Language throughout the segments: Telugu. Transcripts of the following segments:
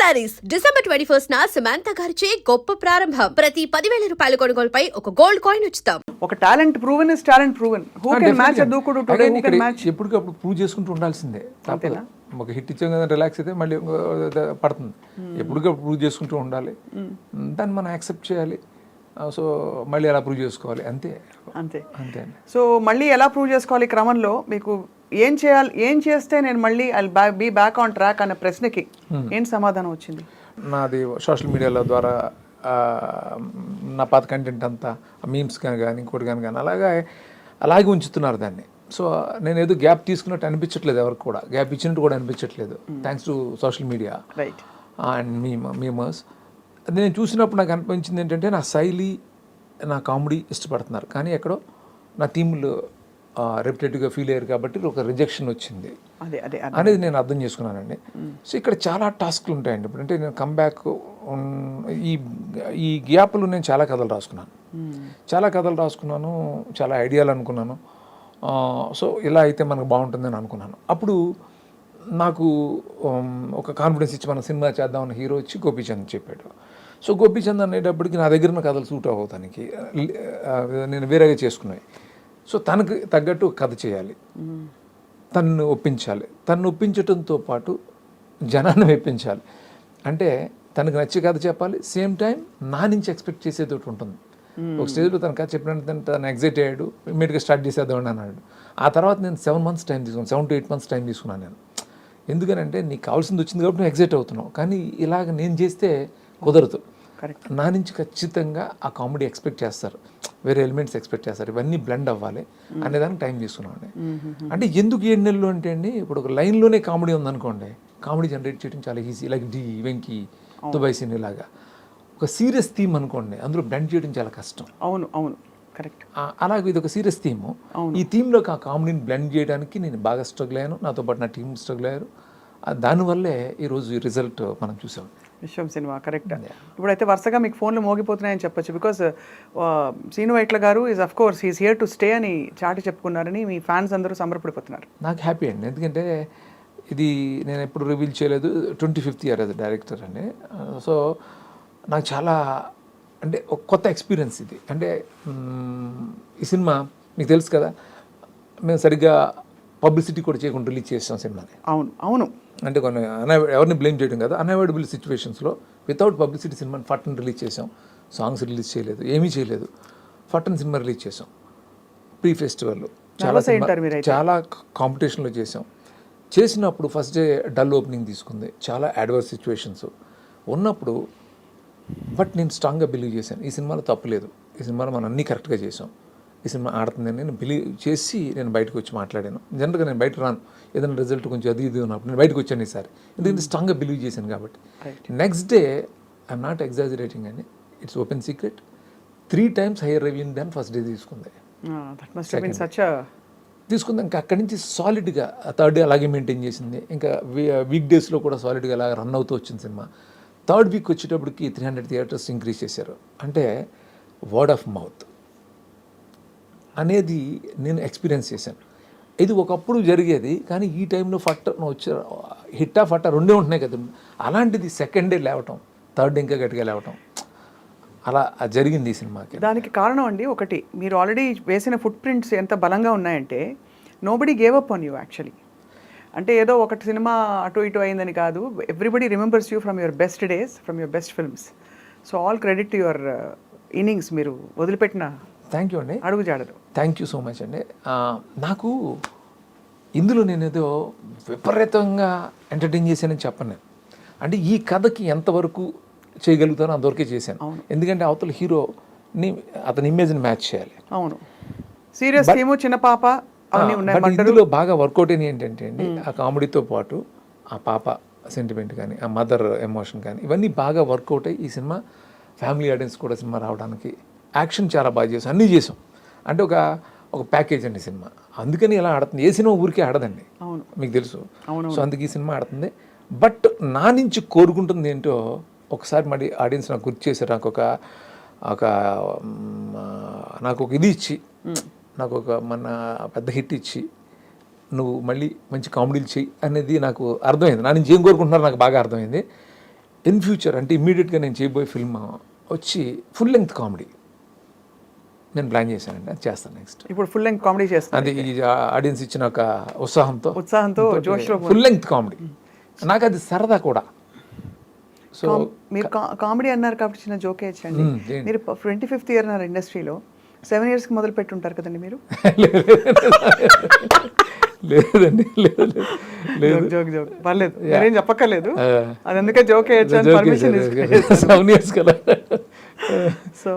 శారీస్ డిసెంబర్ 21 సమంత గారిచే గొప్ప ప్రారంభం. ప్రతి 10,000 రూపాయల కొనుగోలుపై ఒక గోల్డ్ కాయిన్ ఉచితం. ఒక talent proven is talent proven. Who can match దూకుడు టుడే, హూ కెన్ మ్యాచ్. ఎప్పటికప్పుడు ప్రూవ్ చేసుకుంటూ ఉండాల్సిందే. తప్పదు. ఒక హిట్ ఇచ్చాం కదా రిలాక్స్ అయితే మళ్ళీ పడుతుంది. ఎప్పటికప్పుడు ప్రూవ్ చేసుకుంటూ ఉండాలి. దాన్ని మనం యాక్సెప్ట్ చేయాలి. సో మళ్ళీ ఎలా ప్రూవ్ చేసుకోవాలి అంతే అంతే అంతే. సో మళ్ళీ ఎలా ప్రూవ్ చేసుకోవాలి క్రమంలో మీకు ఏం చేయాలి, ఏం చేస్తే నేను మళ్ళీ I be back on track అనే ప్రశ్నకి ఏం సమాధానం వచ్చింది? నాది సోషల్ మీడియాల ద్వారా నా పాత కంటెంట్ అంతా మీమ్స్ కానీ ఇంకోటి కానీ అలాగే ఉంచుతున్నారు దాన్ని. సో నేను ఏదో గ్యాప్ తీసుకున్నట్టు అనిపించట్లేదు, ఎవరికి కూడా గ్యాప్ ఇచ్చినట్టు కూడా అనిపించట్లేదు. Thanks to social media right and memers. అది నేను చూసినప్పుడు నాకు అనిపించింది ఏంటంటే నా శైలి, నా కామెడీ ఇష్టపడుతున్నారు, కానీ ఎక్కడో నా థీమ్లు రెప్యుటేటివ్గా ఫీల్ అయ్యారు కాబట్టి ఒక రిజెక్షన్ వచ్చింది అనేది నేను అర్థం చేసుకున్నానండి. సో ఇక్కడ చాలా టాస్క్లు ఉంటాయండి. ఇప్పుడు అంటే నేను కమ్బ్యాక్ ఈ గ్యాప్లు నేను చాలా కథలు రాసుకున్నాను, చాలా ఐడియాలు అనుకున్నాను. సో ఇలా అయితే మనకు బాగుంటుందని అనుకున్నాను. అప్పుడు నాకు ఒక కాన్ఫిడెన్స్ ఇచ్చి మన సినిమా చేద్దామన్న హీరో వచ్చి గోపీచంద్ చెప్పాడు. సో గోపీచంద్ అనేటప్పటికి నా దగ్గర ఉన్న కథలు సూట్ అవ్వటానికి నేను వేరేగా చేసుకున్నాయి. సో తనకు తగ్గట్టు కథ చేయాలి, తనను ఒప్పించాలి. తనను ఒప్పించడంతో పాటు జనాన్ని మెప్పించాలి. అంటే తనకు నచ్చే కథ చెప్పాలి, సేమ్ టైం నా నుంచి ఎక్స్పెక్ట్ చేసేది ఒకటి ఉంటుంది. ఒక స్టేజ్లో తన కథ చెప్పినట్టు తను ఎగ్జైట్ అయ్యాడు, ఇమ్మీడియట్గా స్టార్ట్ చేసేద్దామని అన్నాడు. ఆ తర్వాత నేను 7 months టైం తీసుకున్నాను, 7 to 8 months టైం తీసుకున్నాను నేను. ఎందుకనంటే నీకు కావాల్సింది వచ్చింది కాబట్టి నువ్వు ఎగ్జైట్ అవుతున్నావు, కానీ ఇలాగ నేను చేస్తే కుదరదు. నా నుంచి ఖచ్చితంగా ఆ కామెడీ ఎక్స్పెక్ట్ చేస్తారు, వేరే ఎలిమెంట్స్ ఎక్స్పెక్ట్ చేస్తారు, ఇవన్నీ బ్లెండ్ అవ్వాలి అనేదానికి టైం తీసుకున్నామండి. అంటే ఎందుకు 7 నెలలు అంటే అండి, ఇప్పుడు ఒక లైన్లోనే కామెడీ ఉందనుకోండి, కామెడీ జనరేట్ చేయడం చాలా easy. Like the Venky, Dubai scene ఇలాగా. ఒక సీరియస్ థీమ్ అనుకోండి, అందులో బ్లెండ్ చేయడం చాలా కష్టం. అవును కరెక్ట్. అలాగే ఇది ఒక సీరియస్ థీమ్. ఈ థీమ్లో ఆ కామెడీని బ్లెండ్ చేయడానికి నేను బాగా స్ట్రగుల్ అయ్యాను, నాతో పాటు నా టీం స్ట్రగుల్ అయ్యారు. దానివల్లే ఈరోజు ఈ రిజల్ట్ మనం చూసాం. విశ్వం సినిమా కరెక్ట్. ఇప్పుడైతే వరుసగా మీకు ఫోన్లు మోగిపోతున్నాయని చెప్పొచ్చు. బికాస్ శ్రీను వైట్ల గారు is of course he's here to stay అని చాటి చెప్పుకున్నారని మీ ఫ్యాన్స్ అందరూ సంబరపడిపోతున్నారు. నాకు హ్యాపీ అండి, ఎందుకంటే ఇది నేను ఎప్పుడు రివీల్ చేయలేదు. 25th year యాజ్ డైరెక్టర్ అండి. సో నాకు చాలా అంటే ఒక కొత్త ఎక్స్పీరియన్స్ ఇది. అంటే ఈ సినిమా మీకు తెలుసు కదా, మేము సరిగ్గా పబ్లిసిటీ కూడా చేయకుండా రిలీజ్ చేసాం సినిమాని. అవును అంటే కొన్ని ఎవరిని బ్లేమ్ చేయడం కదా, అన్అవాయిడబుల్ సిచ్యువేషన్స్లో వితౌట్ పబ్లిసిటీ సినిమాని ఫట్టన్ రిలీజ్ చేసాం. సాంగ్స్ రిలీజ్ చేయలేదు, ఏమీ చేయలేదు, ఫట్టన్ సినిమా రిలీజ్ చేసాం. ప్రీ ఫెస్టివల్ చాలా కాంపిటీషన్లో చేసినప్పుడు ఫస్ట్ డే డల్ ఓపెనింగ్ తీసుకుంది, చాలా అడ్వర్స్ సిచ్యువేషన్స్ ఉన్నప్పుడు. బట్ నేను స్ట్రాంగ్గా బిలీవ్ చేశాను, ఈ సినిమాలో తప్పులేదు, ఈ సినిమాలో మనం అన్నీ కరెక్ట్గా చేసాం, ఈ సినిమా ఆడుతుందని నేను బిలీవ్ చేసి నేను బయటకు వచ్చి మాట్లాడాను. జనరల్గా నేను బయట రాను, ఏదైనా రిజల్ట్ కొంచెం అది ఉన్నప్పుడు నేను బయటకు వచ్చాను ఈసారి, ఎందుకంటే స్ట్రాంగ్గా బిలీవ్ చేశాను కాబట్టి. Next day I'm not exaggerating అండి, it's open secret, 3 times higher revenue than first day తీసుకుంది. తీసుకుంది. ఇంకా అక్కడి నుంచి సాలిడ్గా 3rd డే అలాగే మెయింటైన్ చేసింది. ఇంకా వీక్ డేస్లో కూడా సాలిడ్గా అలా రన్ అవుతూ వచ్చింది సినిమా. 3rd week వచ్చేటప్పటికి 300 theatres ఇంక్రీజ్ చేశారు. అంటే వర్డ్ ఆఫ్ మౌత్ అనేది నేను ఎక్స్పీరియన్స్ చేశాను. ఇది ఒకప్పుడు జరిగేది, కానీ ఈ టైంలో వచ్చే హిట్టా ఫట్టా రెండే ఉంటున్నాయి కదా. అలాంటిది 2nd day లేవటం, 3rd day ఇంకా గట్టిగా లేవటం, అలా జరిగింది ఈ సినిమాకి. దానికి కారణం అండి ఒకటి, మీరు ఆల్రెడీ వేసిన ఫుట్ ప్రింట్స్ ఎంత బలంగా ఉన్నాయంటే nobody gave up on you actually. అంటే ఏదో ఒకటి సినిమా అటు ఇటు అయిందని కాదు, everybody remembers you from your best days, from your best films. So all credit to your innings, మీరు వదిలిపెట్టిన థ్యాంక్ యూ అండి, అడుగుజాడరు. థ్యాంక్ యూ సో మచ్ అండి. నాకు ఇందులో నేను ఏదో విపరీతంగా ఎంటర్టైన్ చేశానని చెప్పను నేను. అంటే ఈ కథకి ఎంతవరకు చేయగలుగుతానో అంతవరకే చేశాను. ఎందుకంటే అవతల హీరోని అతని ఇమేజ్ని మ్యాచ్ చేయాలి. అవును, సీరియస్ థీము, చిన్న పాప ఇందులో బాగా వర్కౌట్ అయిన ఏంటంటే అండి, ఆ కామెడీతో పాటు ఆ పాప సెంటిమెంట్ కానీ, ఆ మదర్ ఎమోషన్ కానీ, ఇవన్నీ బాగా వర్కౌట్ అయ్యి ఈ సినిమా ఫ్యామిలీ ఆడియన్స్ కూడా సినిమా రావడానికి యాక్షన్ చాలా బాగా చేసాం, అన్నీ చేసాం. అంటే ఒక ప్యాకేజ్ అండి సినిమా. అందుకని ఇలా ఆడుతుంది. ఏ సినిమా ఊరికే ఆడదండి, మీకు తెలుసు. సో అందుకే ఈ సినిమా ఆడుతుంది. బట్ నా నుంచి కోరుకుంటుంది ఏంటో ఒకసారి మళ్ళీ ఆడియన్స్ నాకు గుర్తు చేశారు. నాకు ఒక ఇది ఇచ్చి, నాకు ఒక మన పెద్ద హిట్ ఇచ్చి, నువ్వు మళ్ళీ మంచి కామెడీలు చెయ్యి అనేది నాకు అర్థమైంది. నా నుంచి ఏం కోరుకుంటున్నారో నాకు బాగా అర్థమైంది. ఇన్ ఫ్యూచర్ అంటే ఇమ్మీడియట్గా నేను చేయబోయే ఫిల్మ్ వచ్చి ఫుల్ లెంగ్త్ కామెడీ నేను ప్లాన్ చేశానండి, అది చేస్తాను నెక్స్ట్. ఇప్పుడు ఫుల్ లెంగ్త్ కామెడీ చేస్తాను. అది ఈ ఆడియన్స్ ఇచ్చిన ఒక ఉత్సాహంతో జోష్లో ఫుల్ లెంగ్త్ కామెడీ, నాకు అది సరదా కూడా. సో మీరు కామెడీ అన్నారు కాబట్టి చిన్న జోక్ వేయచ్చండి. మీరు 25th ఇయర్ అన్నారు ఇండస్ట్రీలో, 7 yearsకి మొదలు పెట్టి ఉంటారు కదండి మీరు. లేదండి, లేదు జోక్ పర్లేదు, మీరేం చెప్పక్కర్లేదు, అది అందుకే జోక్ వేయచ్చు అని పర్మిషన్ 7 years కదా. సో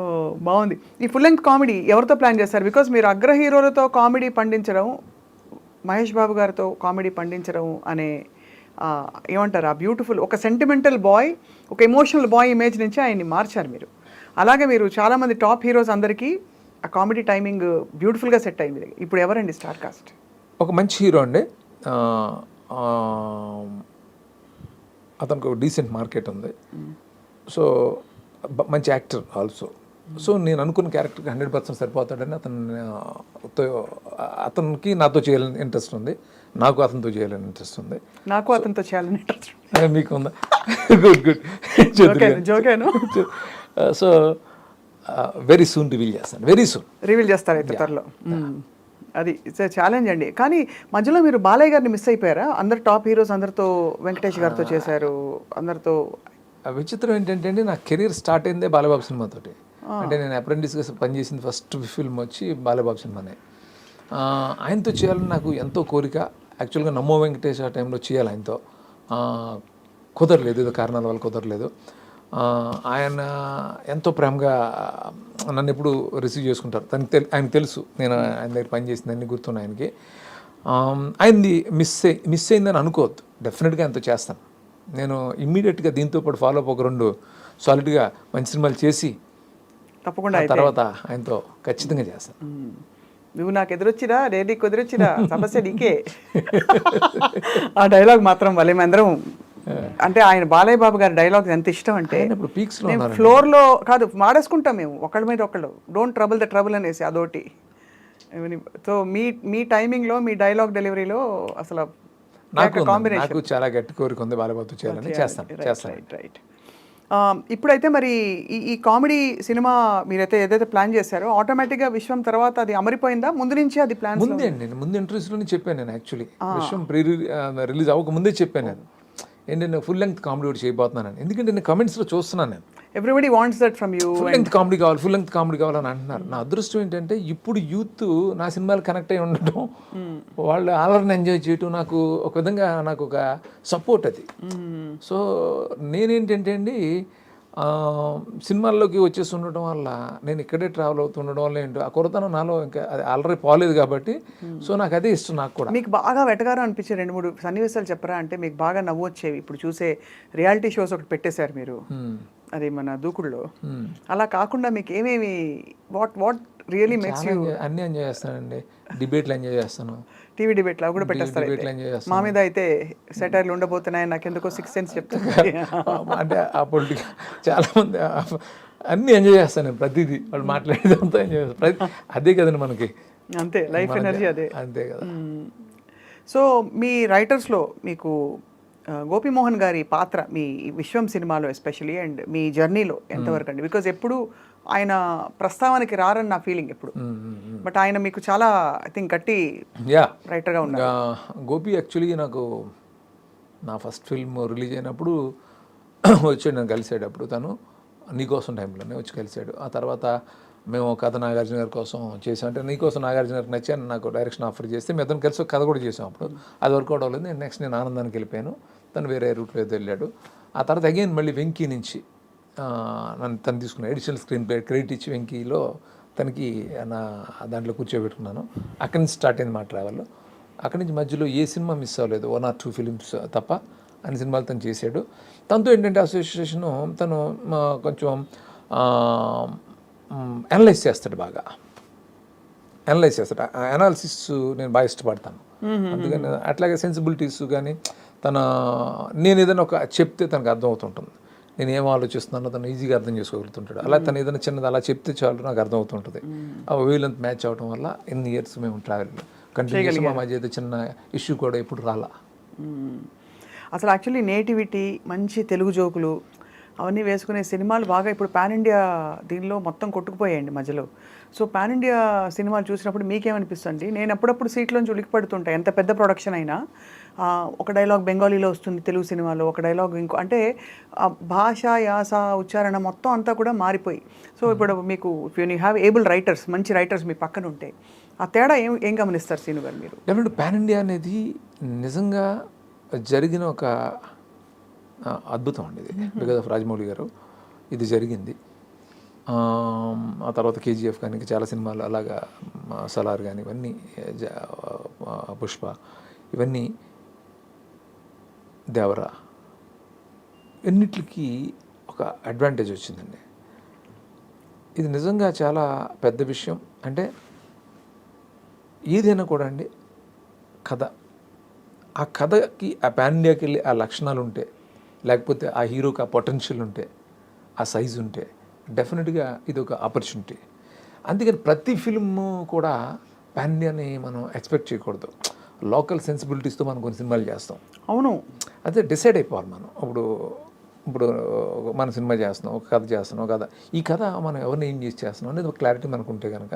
బాగుంది. ఈ ఫుల్ లెంగ్త్ కామెడీ ఎవరితో ప్లాన్ చేస్తారు? బికాస్ మీరు అగ్ర హీరోలతో కామెడీ పండించడం, మహేష్ బాబు గారితో కామెడీ పండించడం అనే ఏమంటారు ఆ బ్యూటిఫుల్ ఒక సెంటిమెంటల్ బాయ్, ఒక ఎమోషనల్ బాయ్ ఇమేజ్ నుంచి ఆయన్ని మార్చారు మీరు. అలాగే మీరు చాలామంది టాప్ హీరోస్ అందరికీ ఆ కామెడీ టైమింగ్ బ్యూటిఫుల్గా సెట్ అయింది. ఇప్పుడు ఎవరండి స్టార్ కాస్ట్? ఒక మంచి హీరో అండి, అతనికి ఒక డీసెంట్ మార్కెట్ ఉంది. సో మంచి యాక్టర్ ఆల్సో. సో నేను అనుకున్న క్యారెక్టర్కి 100% సరిపోతాడని అతనికి నాతో చేయాలని ఇంట్రెస్ట్ ఉంది, నాకు అతనితో చేయాలని ఇంట్రెస్ట్ ఉంది, నాకు అతనితో చేయాలని ఇంట్రెస్ట్. మీకు ఉందా? Good. So very soon reveal చేస్తాను, వెరీ సూన్ రివీల్ చేస్తారు అయితే త్వరలో. అది ఛాలెంజ్ అండి. కానీ మధ్యలో మీరు బాలయ్య గారిని మిస్ అయిపోయారా? అందరు టాప్ హీరోస్ అందరితో, వెంకటేష్ గారితో చేశారు అందరితో. విచిత్రం ఏంటంటే అండి, నా కెరీర్ స్టార్ట్ అయిందే బాలబాబు సినిమాతోటి. అంటే నేను అప్రెంటిస్గా పనిచేసింది ఫస్ట్ ఫిల్మ్ వచ్చి బాలబాబు సినిమానే. ఆయనతో చేయాలని నాకు ఎంతో కోరిక. యాక్చువల్గా నమ్మో వెంకటేష్ ఆ టైంలో చేయాలి ఆయనతో, కుదరలేదు, ఏదో కారణాల వల్ల కుదరలేదు. ఆయన ఎంతో ప్రేమగా నన్ను ఎప్పుడు రిసీవ్ చేసుకుంటారు, ఆయనకు తెలుసు నేను ఆయన దగ్గర పనిచేసింది, అన్నీ గుర్తున్నాయి ఆయనకి. ఆయనది మిస్ అయిందని అనుకోవద్దు, డెఫినెట్గా ఆయనతో చేస్తాను. నేను ఇమ్మీడియట్గా దీంతో పాటు ఫాలో అప్ ఒక 2 సాలిడ్గా మంచి సినిమాలు చేసి తప్పకుండా తర్వాత ఆయనతో ఖచ్చితంగా చేస్తాను. నువ్వు నాకు ఎదురొచ్చిరా, రేడికి ఎదురొచ్చిరా, సమస్య నీకే. ఆ డైలాగ్ మాత్రం వాళ్ళే అందరం, అంటే ఆయన బాలయ్య బాబు గారి డైలాగ్ ఎంత ఇష్టం అంటే, ఫ్లోర్లో కాదు మాడేసుకుంటాం మేము ఒకళ్ళ మీద ఒకళ్ళు, డోంట్ ట్రబుల్ ద ట్రబుల్ అనేసి అదోటి. సో మీ టైమింగ్లో, మీ డైలాగ్ డెలివరీలో అసలు నాకు చాలా గట్టి కోరిక ఉంది బాలబాబుతో చేయాలని. చేస్తాను. రైట్. ఇప్పుడైతే మరి ఈ కామెడీ సినిమా మీరైతే ఏదైతే ప్లాన్ చేశారో ఆటోమేటిక్గా విశ్వం తర్వాత అది అమరిపోయిందా? ముందు నుంచి అది ప్లాన్? ముందే అండి, నేను ముందు ఇంటర్వ్యూస్లోనే చెప్పాను. నేను యాక్చువల్లీ విశ్వం రిలీజ్ అవ్వక ముందే చెప్పాను నేను, ఏంటంటే ఫుల్ లెంగ్త్ కామెడీ ఒకటి చేయబోతున్నాను. ఎందుకంటే నేను కమెంట్స్లో చూస్తున్నాను, నేను everybody wants that from you, full length comedy కావాలి, ఫుల్ లెంగ్త్ కామెడీ కావాలని అంటున్నారు. నా అదృష్టం ఏంటంటే ఇప్పుడు యూత్ నా సినిమాలు కనెక్ట్ అయి ఉండటం, వాళ్ళు ఆలర్ని ఎంజాయ్ చేయటం, నాకు ఒక విధంగా నాకు ఒక సపోర్ట్ అది. సో నేనేంటంటే అండి, సినిమాల్లోకి వచ్చేసి ఉండటం వల్ల, నేను ఇక్కడే ట్రావెల్ అవుతుండడం వల్ల ఏంటో ఆ కొరతనం నాలో ఇంకా అది ఆల్రెడీ పోలేదు కాబట్టి, సో నాకు అదే ఇష్టం. నాకు కూడా మీకు బాగా వెటగారం అనిపించే 2-3 సన్నివేశాలు చెప్పరా? అంటే మీకు బాగా నవ్వు వచ్చేవి ఇప్పుడు చూసే రియాలిటీ షోస్ ఒకటి పెట్టేశారు మీరు, అది మన దూకుడులో. అలా కాకుండా మీకు ఏమేమి వాట్ రియలీ మేక్స్ యూ? అన్నీ ఎంజాయ్ చేస్తానండి, డిబేట్లు ఎంజాయ్ చేస్తాను, టీవీ డిబేట్లు అవి కూడా పెట్టేస్తారు. మా మీద అయితే సెటైర్లు ఉండబోతున్నాయి, నాకు ఎందుకో 6 cents చెప్తాను. అంటే ఆ పొలిటికల్ చాలామంది అన్నీ ఎంజాయ్ చేస్తాను నేను, ప్రతిదీ వాళ్ళు మాట్లాడేదంతా ఎంజాయ్ చేస్తాను. అదే కదండి మనకి, అంతే లైఫ్ ఎనర్జీ అదే, అంతే కదా. సో మీ రైటర్స్లో మీకు గోపీమోహన్ గారి పాత్ర మీ విశ్వం సినిమాలో ఎస్పెషలీ అండ్ మీ జర్నీలో ఎంతవరకు అండి? బికాజ్ ఎప్పుడు ఆయన ప్రస్తావనకి రారని నా ఫీలింగ్ ఎప్పుడు, బట్ ఆయన మీకు చాలా ఐ థింక్ గట్టి రైటర్గా ఉన్నారు. గోపి యాక్చువల్లీ నాకు నా ఫస్ట్ ఫిల్మ్ రిలీజ్ అయినప్పుడు వచ్చాడు, నేను కలిసాడు. అప్పుడు తను నీకోసం టైంలోనే వచ్చి కలిసాడు. ఆ తర్వాత మేము కథ నాగార్జున గారి కోసం చేసాం. అంటే నీకోసం నాగార్జున గారికి నచ్చాను, నాకు డైరెక్షన్ ఆఫర్ చేస్తే మేము అతను కలిసి కథ కూడా చేసాం. అప్పుడు అది వర్కౌట్ అవ్వలేదు. నేను ఆనందానికి వెళ్ళిపోయాను, తను వేరే రూట్లో ఏదో వెళ్ళాడు. ఆ తర్వాత అగైన్ మళ్ళీ వెంకీ నుంచి తను తీసుకున్న ఎడిషనల్ స్క్రీన్ ప్లే క్రెడిట్ ఇచ్చి వెంకీలో తనకి నా దాంట్లో కూర్చోబెట్టుకున్నాను. అక్కడి నుంచి స్టార్ట్ అయింది మా ట్రావెల్. అక్కడి నుంచి మధ్యలో ఏ సినిమా మిస్ అవ్వలేదు, 1 or 2 ఫిలిమ్స్ తప్ప అన్ని సినిమాలు తను చేశాడు. తనతో ఏంటంటే అసోసియేషను తను కొంచెం అనలైజ్ చేస్తాడు, బాగా అనలైజ్ చేస్తాడు. అనాలిసిస్ నేను బాగా ఇష్టపడతాను. అందుకని అట్లాగే సెన్సిబిలిటీస్ కానీ నేను ఏదైనా ఒక చెప్తే తనకు అర్థం అవుతుంటుంది, నేను ఏం ఆలోచిస్తున్నానో తను ఈజీగా అర్థం చేసుకోగలుగుతుంటాడు. అలా తను ఏదైనా చిన్నది అలా చెప్తే చాలు నాకు అర్థం అవుతుంటుంది. ఆ వేలంత మ్యాచ్ అవడం వల్ల ఎన్ని ఇయర్స్ మేము ట్రావెల్ కంటిన్యూస్. మా మధ్య అయితే చిన్న ఇష్యూ కూడా ఎప్పుడు రాలా. అసలు యాక్చువల్లీ నేటివిటీ, మంచి తెలుగు జోకులు అవన్నీ వేసుకునే సినిమాలు బాగా ఇప్పుడు పాన్ ఇండియా దీనిలో మొత్తం కొట్టుకుపోయాయండి మధ్యలో. సో పాన్ ఇండియా సినిమాలు చూసినప్పుడు మీకేమనిపిస్తుంది? నేను అప్పుడప్పుడు సీట్లోంచి ఉలికి పడుతుంటాయి, ఎంత పెద్ద ప్రొడక్షన్ అయినా. ఒక డైలాగ్ బెంగాలీలో వస్తుంది తెలుగు సినిమాలో, ఒక డైలాగ్ ఇంకో, అంటే భాష, యాస, ఉచ్చారణ మొత్తం అంతా కూడా మారిపోయి. సో ఇప్పుడు మీకు if you have able writers, మంచి రైటర్స్ మీ పక్కన ఉంటే ఆ తేడా ఏం గమనిస్తారు శ్రీను గారు మీరు? డెఫినెట్ పాన్ ఇండియా అనేది నిజంగా జరిగిన ఒక అద్భుతం అండి ఇది. బికాజ్ ఆఫ్ రాజమౌళి గారు ఇది జరిగింది. ఆ తర్వాత కేజీఎఫ్ కానీ చాలా సినిమాలు అలాగా, సలార్ కానీ ఇవన్నీ, పుష్ప ఇవన్నీ, దేవరా, ఎన్నిటికి ఒక అడ్వాంటేజ్ వచ్చిందండి. ఇది నిజంగా చాలా పెద్ద విషయం. అంటే ఏదైనా కూడా అండి కథ, ఆ కథకి ఆ పాన్ ఇండియాకి వెళ్ళి ఆ లక్షణాలు ఉంటే, లేకపోతే ఆ హీరోకి ఆ పొటెన్షియల్ ఉంటే, ఆ సైజు ఉంటే డెఫినెట్గా ఇది ఒక ఆపర్చునిటీ. అందుకని ప్రతి ఫిల్మ్ కూడా పాన్ ఇండియాని మనం ఎక్స్పెక్ట్ చేయకూడదు. లోకల్ సెన్సిబిలిటీస్తో మనం కొన్ని సినిమాలు చేస్తాం. అవును, అదే డిసైడ్ అయిపోవాలి మనం. ఇప్పుడు మన సినిమా చేస్తున్నాం, ఒక కథ చేస్తున్నాం, కథ ఈ కథ మనం ఎవరిని ఏం చేసి చేస్తున్నాం అనేది ఒక క్లారిటీ మనకు ఉంటే కనుక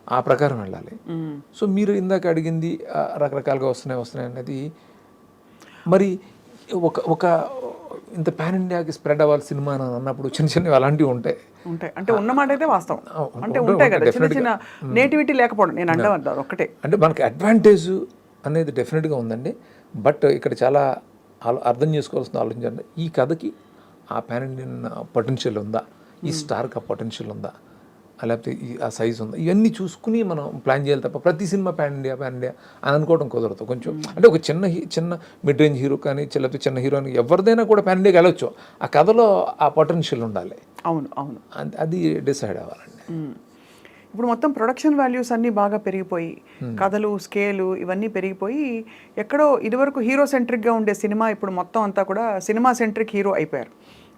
ఆ ప్రకారం వెళ్ళాలి. సో మీరు ఇందాక అడిగింది రకరకాలుగా వస్తున్నాయి అనేది, మరి ఒక ఇంత పాన్ ఇండియాకి స్ప్రెడ్ అవ్వాలి సినిమా అని అన్నప్పుడు చిన్నవి అలాంటివి ఉంటాయి. అంటే ఉన్నమాట అయితే వాస్తవం, అంటే ఉంటాయి కదా చిన్న చిన్న నేటివిటీ లేకపోవడం. నేను అంటే ఒక్కటే, అంటే మనకి అడ్వాంటేజ్ అనేది డెఫినెట్గా ఉందండి. బట్ ఇక్కడ చాలా అర్థం చేసుకోవాల్సిన ఆలోచించండి, ఈ కథకి ఆ పాన్ ఇండియన్ పొటెన్షియల్ ఉందా, ఈ స్టార్కి ఆ పొటెన్షియల్ ఉందా, లేకపోతే ఆ సైజ్ ఉందా, ఇవన్నీ చూసుకుని మనం ప్లాన్ చేయాలి తప్ప ప్రతి సినిమా పాన్ ఇండియా అని అనుకోవడం కుదరదు. కొంచెం అంటే ఒక చిన్న మిడ్ రేంజ్ హీరో కానీ లేకపోతే చిన్న హీరోని ఎవరిదైనా కూడా పాన్ ఇండియాకి వెళ్ళొచ్చు, ఆ కథలో ఆ పొటెన్షియల్ ఉండాలి. అవును, అది డిసైడ్ అవ్వాలండి. ఇప్పుడు మొత్తం ప్రొడక్షన్ వాల్యూస్ అన్నీ బాగా పెరిగిపోయి, కథలు, స్కేలు ఇవన్నీ పెరిగిపోయి, ఎక్కడో ఇదివరకు హీరో సెంట్రిక్గా ఉండే సినిమా ఇప్పుడు మొత్తం అంతా కూడా సినిమా సెంట్రిక్ హీరో అయిపోయారు.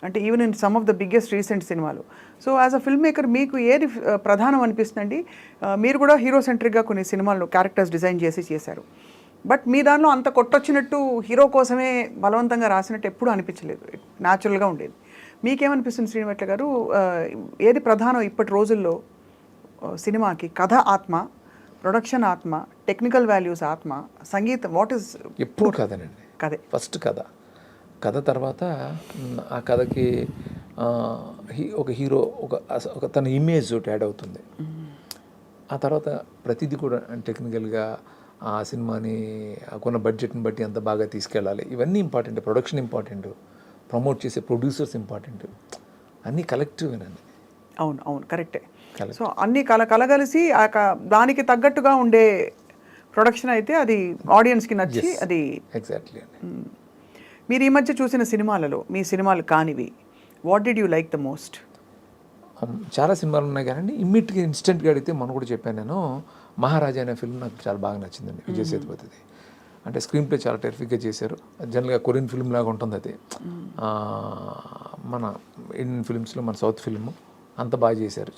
అంటే even in some of the biggest recent సినిమాలు. So as a film maker మీకు ఏది ప్రధానం అనిపిస్తుందండి? మీరు కూడా హీరో సెంట్రిక్గా కొన్ని సినిమాల్లో క్యారెక్టర్స్ డిజైన్ చేశారు. బట్ మీ దానిలో అంత కొట్టొచ్చినట్టు హీరో కోసమే బలవంతంగా రాసినట్టు ఎప్పుడూ అనిపించలేదు, న్యాచురల్గా ఉండేది. మీకేమనిపిస్తుంది శ్రీనివట్ల గారు? ఏది ప్రధానం ఇప్పటి రోజుల్లో సినిమాకి? కథ ఆత్మ, ప్రొడక్షన్ ఆత్మ, టెక్నికల్ వాల్యూస్ ఆత్మ, సంగీతం, వాట్ ఈస్? ఎప్పుడు కథనండి, కథే ఫస్ట్ కథ తర్వాత ఆ కథకి ఒక హీరో ఒక తన ఇమేజ్ ఒకటి యాడ్ అవుతుంది. ఆ తర్వాత ప్రతిదీ కూడా టెక్నికల్గా ఆ సినిమాని కొన్న బడ్జెట్ని బట్టి అంత బాగా తీసుకెళ్ళాలి. ఇవన్నీ ఇంపార్టెంట్. ప్రొడక్షన్ ఇంపార్టెంట్, ప్రమోట్ చేసే ప్రొడ్యూసర్స్ ఇంపార్టెంట్, అన్నీ కలెక్టివ్గానండి. అవును కరెక్టే. సో అన్నీ కలగలిసి దానికి తగ్గట్టుగా ఉండే ప్రొడక్షన్ అయితే అది ఆడియన్స్కి నచ్చి అది. ఎగ్జాక్ట్లీ అండి. మీరు ఈ మధ్య చూసిన సినిమాలలో మీ సినిమాలు కానివి, what did you like the most? చాలా సినిమాలు ఉన్నాయి కానీ ఇమ్మీడియట్గా ఇన్స్టెంట్గా అడిగితే మనం కూడా చెప్పాను నేను, మహారాజా అనే ఫిల్మ్ నాకు చాలా బాగా నచ్చిందండి, విజయ్ సేతుపతిది. అంటే స్క్రీన్ ప్లే చాలా టెరిఫిక్గా చేశారు. జనరల్గా కొరియన్ ఫిల్మ్ లాగా ఉంటుంది అది. మన ఇండియన్ ఫిల్మ్స్లో మన సౌత్ ఫిల్మ్ అంత బాగా చేశారు.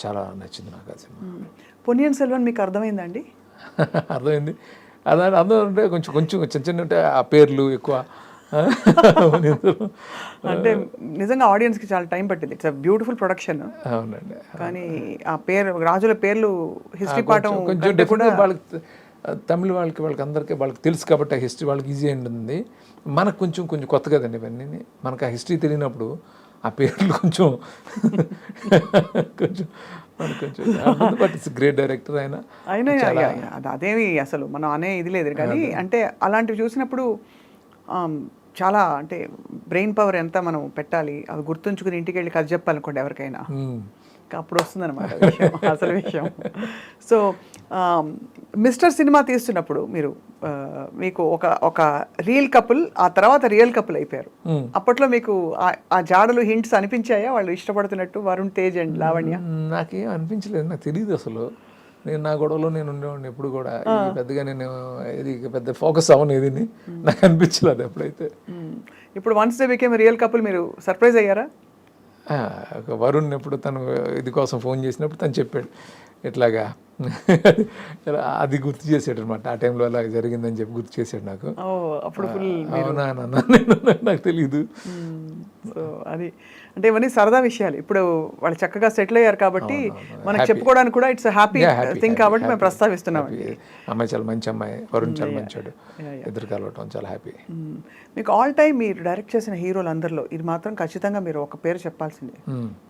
చాలా నచ్చింది నాకు ఆ సినిమా. పొన్నియిన్ సెల్వన్ మీకు అర్థమైందండి? అర్థమైంది. అర్థం అంటే కొంచెం చిన్న అంటే ఆ పేర్లు ఎక్కువ. అంటే నిజంగా ఆడియన్స్కి చాలా టైం పట్టింది. It's beautiful production. అవునండి. కానీ ఆ పేరు, రాజుల పేర్లు, హిస్టరీ పాఠం కొంచెం కూడా వాళ్ళకి, తమిళ వాళ్ళకి అందరికీ వాళ్ళకి తెలుసు కాబట్టి ఆ హిస్టరీ వాళ్ళకి ఈజీ ఉంటుంది. మనకు కొంచెం కొత్త కదండి ఇవన్నీ. మనకు ఆ హిస్టరీ తెలియనప్పుడు ఆ పేర్లు కొంచెం బట్ ఇట్స్ గ్రేట్ డైరెక్టర్ ఆయన. అదేమి అసలు మనం అనే ఇది లేదు కానీ, అంటే అలాంటివి చూసినప్పుడు చాలా, అంటే బ్రెయిన్ పవర్ ఎంత మనం పెట్టాలి, అవి గుర్తుంచుకుని ఇంటికి వెళ్ళి కథ చెప్పాలనుకోండి ఎవరికైనా, అప్పుడు వస్తుందన్నమాట అసలు విషయం. సో మిస్టర్ సినిమా తీస్తున్నప్పుడు మీకు ఒక రియల్ కపుల్, ఆ తర్వాత రియల్ కపుల్ అయిపోయారు. అప్పట్లో మీకు ఆ జాడలు హింట్స్ అనిపించాయా వాళ్ళు ఇష్టపడుతున్నట్టు, వరుణ్ తేజ్ అండ్ లావణ్య? నాకేం అనిపించలేదు, నాకు తెలియదు అసలు. నేను నా గొడవలో నేను ఉండేవాడిని ఎప్పుడు కూడా. పెద్దగా నేను ఇది పెద్ద ఫోకస్ అవ్వను, ఏది నాకు అనిపించలేదు ఎప్పుడైతే. ఇప్పుడు once they became real couple మీరు సర్ప్రైజ్ అయ్యారా? ఒక వరుణ్ ఎప్పుడు తను ఇది కోసం ఫోన్ చేసినప్పుడు తను చెప్పాడు ఇట్లాగా అది గుర్తు చేసాడు అనమాట, ఆ టైంలో అలా జరిగిందని చెప్పి గుర్తు చేశాడు నాకు. ఓ అప్పుడు ఫుల్ అవునా నాకు తెలియదు. సో అది అంటే ఇవన్నీ సరదా విషయాలు. ఇప్పుడు వాళ్ళు చక్కగా సెటిల్ అయ్యారు కాబట్టి మనకు Happy. చెప్పుకోవడానికి కూడా ఇట్స్ హ్యాపీ happy, థింగ్ కాబట్టి మేము happy. ప్రస్తావిస్తున్నాం. అమ్మాయి చాలా మంచి అమ్మాయి, వరుణ్ చాలా మంచాడు, ఇద్దరు కలవటం చాలా హ్యాపీ. మీకు ఆల్ టైమ్ మీరు డైరెక్ట్ చేసిన హీరోలు అందరిలో ఇది మాత్రం ఖచ్చితంగా మీరు ఒక పేరు చెప్పాల్సిందే.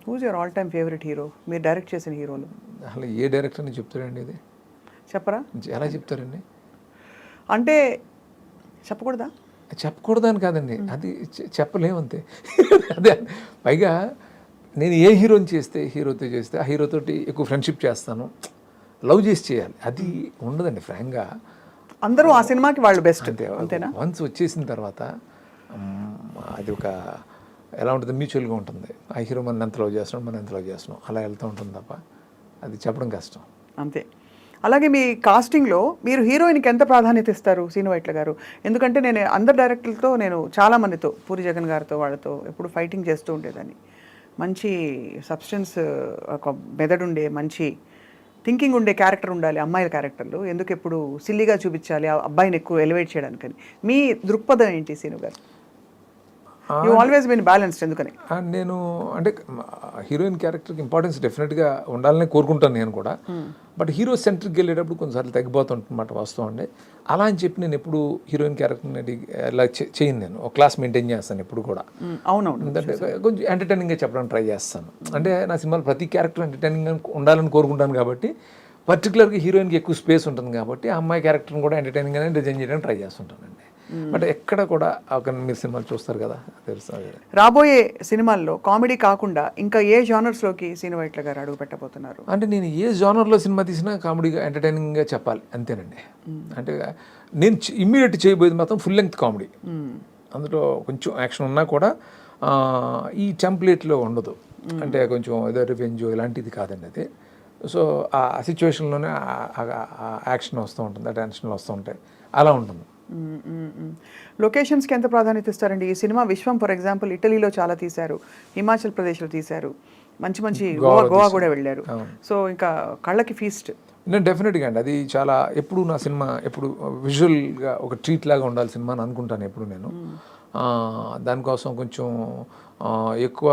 Who's your all time favourite hero మీరు డైరెక్ట్ చేసిన హీరోలు? అసలు ఏ డైరెక్టర్ అని చెప్తారండి ఇది? చెప్పరా? ఎలా చెప్తారండి? అంటే చెప్పకూడదా? చెప్పకూడదని కాదండి, అది చెప్పలేమంతే. అదే పైగా నేను ఏ హీరోని చేస్తే హీరోతో చేస్తే ఆ హీరోతోటి ఎక్కువ ఫ్రెండ్షిప్ చేస్తాను, లవ్ చేసి చేయాలి, అది ఉండదండి ఫ్రాంక్గా. అందరూ ఆ సినిమాకి వాళ్ళు బెస్ట్ అంతే, అంతేనా? వన్స్ వచ్చేసిన తర్వాత అది ఒక ఎలా ఉంటుంది, మ్యూచువల్గా ఉంటుంది. ఆ హీరో మన ఎంత లవ్ చేస్తున్నాం, మనం ఎంత లవ్ చేస్తున్నాం, అలా వెళ్తూ ఉంటుంది తప్ప అది చెప్పడం కష్టం. అంతే. అలాగే మీ కాస్టింగ్లో మీరు హీరోయిన్కి ఎంత ప్రాధాన్యత ఇస్తారు శ్రీను వైట్ల గారు? ఎందుకంటే నేను అందరు డైరెక్టర్లతో నేను చాలామందితో పూరి జగన్ గారితో వాళ్ళతో ఎప్పుడు ఫైటింగ్ చేస్తూ ఉండేదాన్ని. మంచి సబ్స్టెన్స్, ఒక మెదడుండే మంచి థింకింగ్ ఉండే క్యారెక్టర్ ఉండాలి అమ్మాయిల క్యారెక్టర్లు. ఎందుకు ఎప్పుడు సిల్లీగా చూపించాలి ఆ అబ్బాయిని ఎక్కువ ఎలివేట్ చేయడానికని. మీ దృక్పథం ఏంటి శ్రీను గారు? యూ ఆల్వేస్ బీన్ బ్యాలెన్స్డ్ ఎందుకని? నేను అంటే హీరోయిన్ క్యారెక్టర్కి ఇంపార్టెన్స్ డెఫినెట్గా ఉండాలని కోరుకుంటాను నేను కూడా. బట్ హీరో సెంట్రిక్కి వెళ్ళేటప్పుడు కొన్నిసార్లు తగ్గిపోతుంటన్నమాట వాస్తవం అండి. అలా అని చెప్పి నేను ఎప్పుడు హీరోయిన్ క్యారెక్టర్ని ఇలా చేయను, నేను ఒక క్లాస్ మెయింటైన్ చేస్తాను ఎప్పుడు కూడా. అవునవును. ఎందుకంటే కొంచెం ఎంటర్టైనింగ్గా చెప్పడానికి ట్రై చేస్తాను. అంటే నా సినిమాలో ప్రతి క్యారెక్టర్ ఎంటర్టైనింగ్గా ఉండాలని కోరుకుంటాను కాబట్టి, పర్టికులర్గా హీరోయిన్కి ఎక్కువ స్పేస్ ఉంటుంది కాబట్టి ఆ అమ్మాయి క్యారెక్టర్ని కూడా ఎంటర్టైనింగ్గానే డిజైన్ చేయడానికి ట్రై చేస్తుంటానండి. బట్ ఎక్కడ కూడా ఒక మీరు సినిమాలు చూస్తారు కదా తెలుస్తుంది. రాబోయే సినిమాల్లో కామెడీ కాకుండా ఇంకా ఏ జానర్స్లోకి శ్రీను వైట్ల గారు అడుగు పెట్టబోతున్నారు? అంటే నేను ఏ జానర్లో సినిమా తీసినా కామెడీగా ఎంటర్టైనింగ్గా చెప్పాలి అంతేనండి. అంటే నేను ఇమ్మీడియట్ చేయబోయేది మాత్రం ఫుల్ లెంగ్త్ కామెడీ. అందులో కొంచెం యాక్షన్ ఉన్నా కూడా ఈ టెంప్లెట్లో ఉండదు. అంటే కొంచెం ఏదో రివెంజ్ ఇలాంటిది కాదండి అది. సో ఆ సిచ్యువేషన్లోనే యాక్షన్ వస్తూ ఉంటుంది, ఆ టెన్షన్లు వస్తూ ఉంటాయి, అలా ఉంటుంది. లొకేషన్స్కి ఎంత ప్రాధాన్యత ఇస్తారండి? ఈ సినిమా విశ్వం ఫర్ ఎగ్జాంపుల్ ఇటలీలో చాలా తీశారు, హిమాచల్ ప్రదేశ్లో తీశారు, మంచి మంచి గోవా కూడా వెళ్ళారు. సో ఇంకా కళ్ళకి ఫీస్ట్. నేను డెఫినెట్గా అండి అది చాలా ఎప్పుడు నా సినిమా ఎప్పుడు విజువల్గా ఒక ట్రీట్ లాగా ఉండాలి సినిమా అని అనుకుంటాను ఎప్పుడు నేను. దానికోసం కొంచెం ఎక్కువ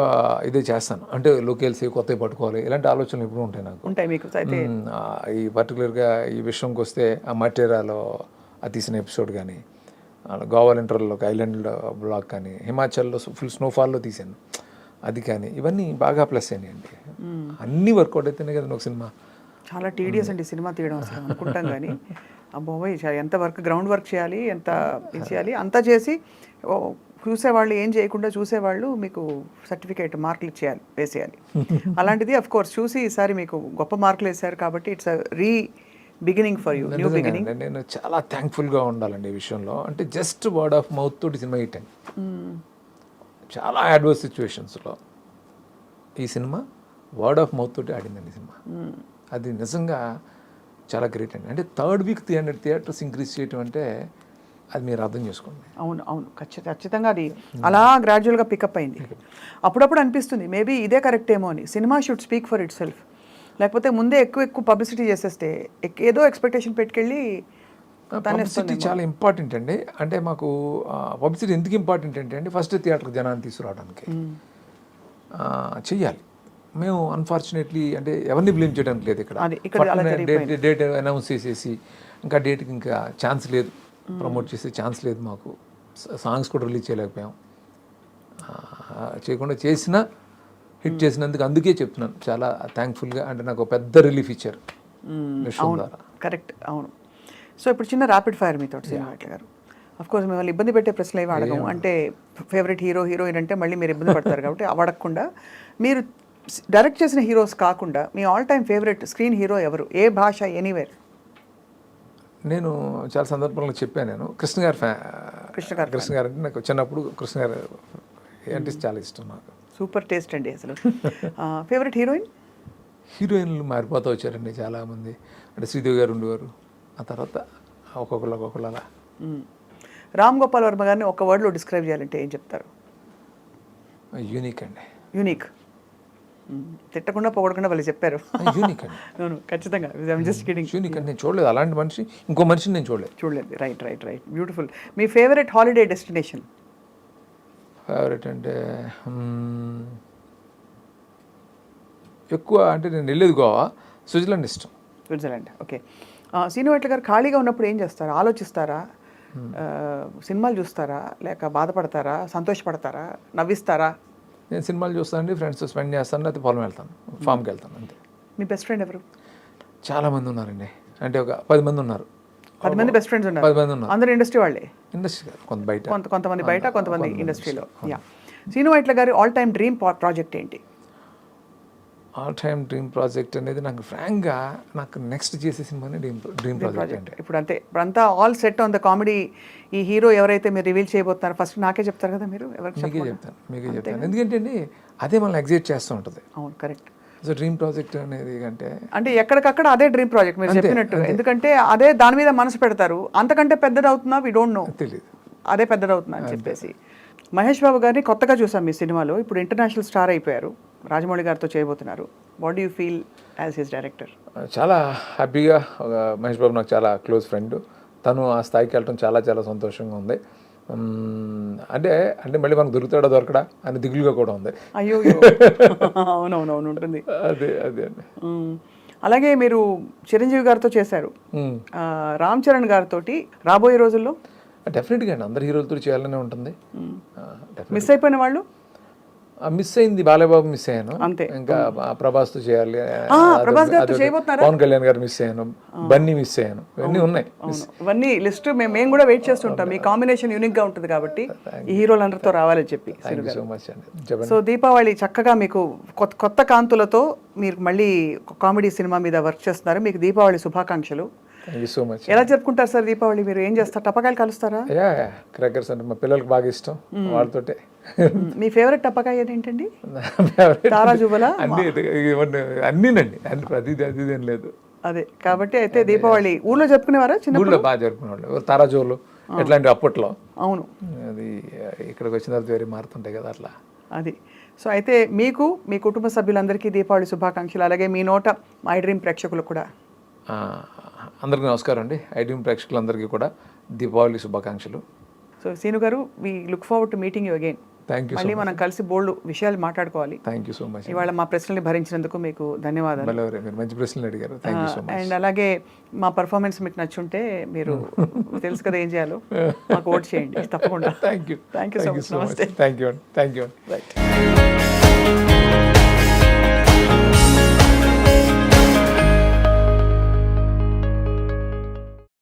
ఇదే చేస్తాను. అంటే లొకేల్స్ కొత్తవి పట్టుకోవాలి, ఇలాంటి ఆలోచనలు ఎప్పుడు ఉంటాయి నాకు. ఉంటాయి మీకు అయితే? ఈ పర్టికులర్గా ఈ విషయంకి వస్తే ఆ మటేరాలో అది తీసిన ఎపిసోడ్ కానీ, గోవా ఇంటర్లో ఒక ఐలాండ్ బ్లాక్ కానీ, హిమాచల్లో ఫుల్ స్నోఫాల్లో తీశాను అది కానీ, ఇవన్నీ బాగా ప్లస్ అయినాయండి. అన్నీ వర్కౌట్ అయితేనే కదా ఒక సినిమా. చాలా టీడియస్ అండి సినిమా తీయడం అసలు అనుకుంటాం కానీ అబ్బోయ్ ఎంత వర్క్ గ్రౌండ్ వర్క్ చేయాలి, ఎంత ఇది చేయాలి, అంతా చేసి చూసేవాళ్ళు ఏం చేయకుండా చూసేవాళ్ళు మీకు సర్టిఫికేట్ మార్కులు ఇచ్చేయాలి, వేసేయాలి. అలాంటిది అఫ్ కోర్స్ చూసి ఈసారి మీకు గొప్ప మార్కులు వేశారు కాబట్టి it's beginning for you, new beginning. నేను చాలా థ్యాంక్ఫుల్గా ఉండాలండి ఈ విషయంలో. అంటే జస్ట్ వర్డ్ ఆఫ్ మౌత్ తోటి సినిమా హిట్ అయింది. చాలా అడ్వర్స్ సిచ్యువేషన్స్లో ఈ సినిమా వర్డ్ ఆఫ్ మౌత్ తోటి ఆడిందండి సినిమా. అది నిజంగా చాలా గ్రేట్ అండి. అంటే థర్డ్ వీక్ 300 థియేటర్స్ ఇంక్రీజ్ చేయటం అంటే అది మీరు అర్థం చేసుకోండి. అవును అవును, ఖచ్చితంగా అది అలా గ్రాడ్యువల్గా పికప్ అయింది. అప్పుడప్పుడు అనిపిస్తుంది మేబీ ఇదే కరెక్ట్ ఏమో అని. Cinema should speak for it self. లేకపోతే ముందే ఎక్కువ పబ్లిసిటీ చేసేస్తే ఏదో ఎక్స్పెక్టేషన్ పెట్టుకెళ్ళి పబ్లిసిటీ చాలా ఇంపార్టెంట్ అండి. అంటే మాకు పబ్లిసిటీ ఎందుకు ఇంపార్టెంట్ అంటే అండి, ఫస్ట్ థియేటర్కి జనాన్ని తీసుకురావడానికి చెయ్యాలి. మేము అన్ఫార్చునేట్లీ అంటే ఎవరిని బ్లేమ్ చేయడానికి లేదు ఇక్కడ. డేట్ అనౌన్స్ చేసేసి ఇంకా డేట్కి ఇంకా ఛాన్స్ లేదు, ప్రమోట్ చేసే ఛాన్స్ లేదు మాకు. సాంగ్స్ కూడా రిలీజ్ చేయలేకపోయాం. చేయకుండా చేసినా హిట్ చేసినందుకు అందుకే చెప్తున్నాను చాలా థ్యాంక్ఫుల్గా. అంటే నాకు పెద్ద రిలీఫ్ ఇచ్చారు విషయం ద్వారా. కరెక్ట్, అవును. సో ఇప్పుడు చిన్న ర్యాపిడ్ ఫైర్ మీతో శ్రీను వైట్ల గారు. అఫ్ కోర్స్ మిమ్మల్ని ఇబ్బంది పెట్టే ప్రశ్నలు ఏమి అడగము. అంటే ఫేవరెట్ హీరోయిన్ అంటే మళ్ళీ మీరు ఇబ్బంది పడతారు కాబట్టి అడగకుండా, మీరు డైరెక్ట్ చేసిన హీరోస్ కాకుండా మీ all time favourite screen hero ఎవరు, ఏ భాష, ఎనీవేర్? నేను చాలా సందర్భంలో చెప్పాను, నేను కృష్ణ గారు కృష్ణ గారు అంటే నాకు చిన్నప్పుడు కృష్ణ గారు అంటే చాలా ఇష్టం నాకు. సూపర్ టేస్ట్ అండి అసలు. ఫేవరెట్ హీరోయిన్లు మారిపోతూ వచ్చారండి చాలామంది. అంటే శ్రీదేవి గారు ఉండేవారు, ఆ తర్వాత ఒక్కొక్కరు అలా. రామ్ గోపాల్ వర్మ గారిని ఒక వర్డ్లో డిస్క్రైబ్ చేయాలంటే ఏం చెప్తారు? యూనిక్ అండి. యూనిక్. తిట్టకుండా పొగడకుండా వాళ్ళు చెప్పారు. యూనిక్ అండి, అవును ఖచ్చితంగా. I'm just kidding. యూనిక్ అండి. నేను చూడలేదు అలాంటి మనిషి, ఇంకో మనిషిని నేను చూడలేదు. చూడలేదు. రైట్. బ్యూటిఫుల్. మీ ఫేవరెట్ హాలిడే డెస్టినేషన్? ఫేవరెట్ అంటే ఎక్కువ అంటే నేను వెళ్ళేది గోవా, స్విట్జర్లాండ్ ఇష్టం. స్విట్జర్లాండ్. ఓకే. శ్రీనివాట్ల గారు ఖాళీగా ఉన్నప్పుడు ఏం చేస్తారు? ఆలోచిస్తారా, సినిమాలు చూస్తారా, లేక బాధపడతారా, సంతోషపడతారా, నవ్విస్తారా? నేను సినిమాలు చూస్తానండి, ఫ్రెండ్స్తో స్పెండ్ చేస్తాను, లేకపోతే పొలం వెళ్తాను, ఫామ్కి వెళ్తాను అంతే. మీ బెస్ట్ ఫ్రెండ్ ఎవరు? చాలామంది ఉన్నారండి, అంటే ఒక 10 మంది ఉన్నారు. 10 మంది బెస్ట్ ఫ్రెండ్స్ ఉన్నారు. 10 మంది ఉన్నారు. అందరూ ఇండస్ట్రీ వాళ్ళే? ఇండస్ట్రీ కాదు, కొంతమంది బయట, కొంతమంది ఇండస్ట్రీలో. యా. శ్రీనివాట్ల గారి ఆల్ టైమ్ డ్రీమ్ ప్రాజెక్ట్ ఏంటి? ఆల్ టైమ్ డ్రీమ్ ప్రాజెక్ట్ అనేది నాకు ఫ్రాంక్గా నాకు నెక్స్ట్ చేసే సినిమానే డ్రీమ్ ప్రాజెక్ట్ అంటే. ఇప్పుడంతా all set on the comedy. ఈ హీరో ఎవరైతే మీరు రివీల్ చేయబోతున్నారో ఫస్ట్ నాకే చెప్తారు కదా మీరు? ఎవరికి? మీకే చెప్తాను ఎందుకంటే అండి అదే మనల్ని ఎగ్జైట్ చేస్తూ ఉంటుంది. అవును, కరెక్ట్. సో డ్రీమ్ ప్రాజెక్ట్ అనేది అంటే ఎక్కడికక్కడ అదే డ్రీమ్ ప్రాజెక్ట్ మీరు చెప్పినట్టు. ఎందుకంటే అదే దాని మీద మనసు పెడతారు. అంతకంటే పెద్దది అవుతుందా వి డోంట్ నో, తెలియదు, అదే పెద్దది అవుతుందా అని చెప్పేసి. మహేష్ బాబు గారిని కొత్తగా చూసాం మీ సినిమాలో. ఇప్పుడు ఇంటర్నేషనల్ స్టార్ అయిపోయారు, రాజమౌళి గారితో చేయబోతున్నారు. What do you feel as his director? చాలా హ్యాపీగా. మహేష్ బాబు నాకు చాలా క్లోజ్ ఫ్రెండ్, తను ఆ స్థాయికి వెళ్ళటం చాలా చాలా సంతోషంగా ఉంది. అంటే మళ్ళీ మనకు దొరకడా అని దిగులుగా కూడా ఉంది. అయ్యో అవునవును ఉంటుంది. అదే అండి. అలాగే మీరు చిరంజీవి గారితో చేశారు, రామ్ చరణ్ గారితో. రాబోయే రోజుల్లో డెఫినెట్గా అండి అందరు హీరోలతో చేయాలనే ఉంటుంది. మిస్ అయిపోయిన వాళ్ళు? మిస్ అయింది బాలయ్యబాబు, మిస్ అయ్యాను అంతే. ఇంకా ప్రభాస్తో చేయాలి, ప్రభాస్ గారితో చేయబోతున్నారా? పవన్ కళ్యాణ్ గారు మిస్ అయ్యాను, బన్నీ మిస్ అయ్యాను, ఇవన్నీ ఉన్నాయి. ఇవన్నీ లిస్ట్ మేము కూడా వెయిట్ చేస్తుంటాం. మీ కాంబినేషన్ యూనిక్ గా ఉంటుంది కాబట్టి ఈ హీరోలందరితో రావాలని చెప్పి. సో మచ్ అండి. సో దీపావళి చక్కగా మీకు కొత్త కాంతులతో మీరు మళ్ళీ కామెడీ సినిమా మీద వర్క్ చేస్తున్నారు. మీకు దీపావళి శుభాకాంక్షలు. Thank you so much. ఎలా జరుపుకుంటారు సార్ దీపావళి? మీరు ఏం చేస్తారు? టపకాయలు కలుస్తారా? క్రాకర్స్ అంటే మా పిల్లలకి బాగా ఇష్టం, వాళ్ళతోటే. మీ ఫేవరెట్ టపకాయ ఏంటండి? తారా జుబలా? అన్నీనండి, ప్రతిదీ అదేం లేదు. అదే కాబట్టి అయితే దీపావళి ఊళ్ళో జరుపుకునేవారా? చిన్న ఊళ్ళో బాగా జరుపుకునేవాళ్ళు, తారాజోలు ఎట్లాంటివి అప్పట్లో. అవును, అది ఇక్కడికి వచ్చిన తర్వాత వేరే మారుతుంటాయి కదా అట్లా. అది. సో అయితే మీకు మీ కుటుంబ సభ్యులందరికీ దీపావళి శుభాకాంక్షలు. అలాగే మీ నోట మై డ్రీమ్ ప్రేక్షకులకు కూడా. అందరికీ నమస్కారం అండి. ఐ డ్రీమ్ ప్రేక్షకులందరికీ కూడా దీపావళి శుభాకాంక్షలు. సో సీను గారు, we look forward to meeting you again. Thank you. మళ్ళీ మనం కలిసి బోల్డ్ విషయాలు మాట్లాడుకోవాలి. Thank you so much. ఇవాళ మా ప్రశ్నల్ని భరించినందుకు మీకు ధన్యవాదాలు. మీరు మంచి ప్రశ్నలు అడిగారు. Thank you so much. And అలాగే మా పర్ఫార్మెన్స్ మీకు నచ్చుంటే మీరు తెలుసు కదా ఏం చేయాలో, మాకు ఓట్ చేయండి తప్పకుండా. Thank you so much. నమస్తే. Thank you. రైట్.